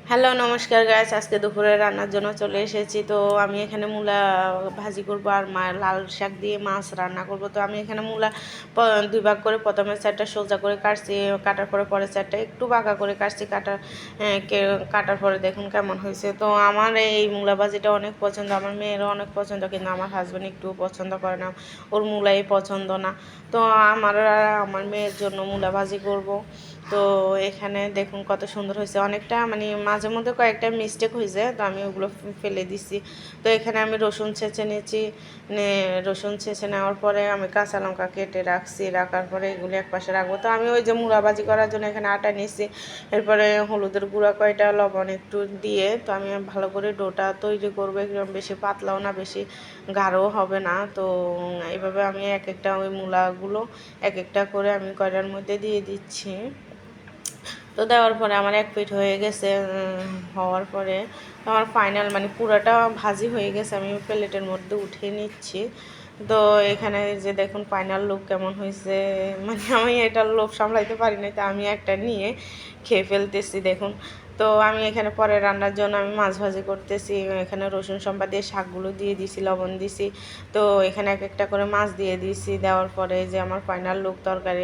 Hello নমস্কার guys, আজকে দুপুরে রান্নার জন্য চলে এসেছি। তো আমি এখানে মূলা ভাজি করব আর লাল শাক দিয়ে মাছ রান্না করব। তো আমি এখানে মূলা দুই ভাগ করে প্রথমে সাইডটা সোজা করে কাটছি, কাটার পরে পরের সাইডটা একটু বাঁকা করে কাটছি। কাটার পরে দেখুন কেমন হয়েছে। তো আমার এই মূলা ভাজিটা অনেক পছন্দ, আমার মেয়েরও অনেক পছন্দ, কিন্তু আমার হাজব্যান্ড একটুও পছন্দ করে না, ওর মূলাই পছন্দ না। তো আমার মেয়ের জন্য মূলা ভাজি করব। তো এখানে দেখুন কত সুন্দর হয়েছে, অনেকটা মানে মাঝে মধ্যে কয়েকটা মিস্টেক হয়েছে, তো আমি ওগুলো ফেলে দিছি। তো এখানে আমি রসুন ছেঁচে নিয়েছি, রসুন ছেঁচে নেওয়ার পরে আমি কাঁচা লঙ্কা কেটে রাখছি, রাখার পরে এগুলি এক পাশে রাখবো। তো আমি ওই যে মুড়াবাজি করার জন্য এখানে আটা নিয়েছি, এরপরে হলুদের গুঁড়া কয়টা, লবণ একটু দিয়ে তো আমি ভালো করে ডোটা তৈরি করবো। একদম বেশি পাতলাও না, বেশি গাঢ়ও হবে না। তো এইভাবে আমি এক একটা ওই মূলাগুলো এক একটা করে আমি কয়টার মধ্যে দিয়ে দিচ্ছি। তো দেওয়ার পরে আমার এক পিঠ হয়ে গেছে, হওয়ার পরে আমার ফাইনাল মানে পুরোটা ভাজি হয়ে গেছে, আমি প্লেটের মধ্যে উঠিয়ে নিচ্ছি। তো এখানে যে দেখুন ফাইনাল লুক কেমন হয়েছে, মানে আমি এটার লোভ সামলাইতে পারি না, তো আমি একটা নিয়ে খেয়ে ফেলতেছি দেখুন। তো আমি এখানে পরে রান্নার জন্য আমি মাছ ভাজি করতেছি, এখানে রসুন সম্বা দিয়ে শাকগুলো দিয়ে দিছি, লবণ দিছি। তো এখানে এক একটা করে মাছ দিয়ে দিছি, দেওয়ার পরে যে আমার ফাইনাল লুক তরকারি।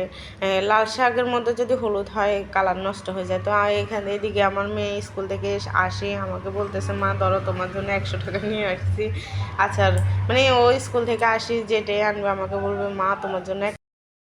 লাল শাকের মধ্যে যদি হলুদ হয় কালার নষ্ট হয়ে যায়। তো এখানে এদিকে আমার মেয়ে স্কুল থেকে আসে, আমাকে বলতেছে মা ধরো তোমার জন্য 100 টাকা নিয়ে আসছি আচার, মানে ও স্কুল থেকে আসি যেটাই আনবে আমাকে বলবে মা তোমার জন্য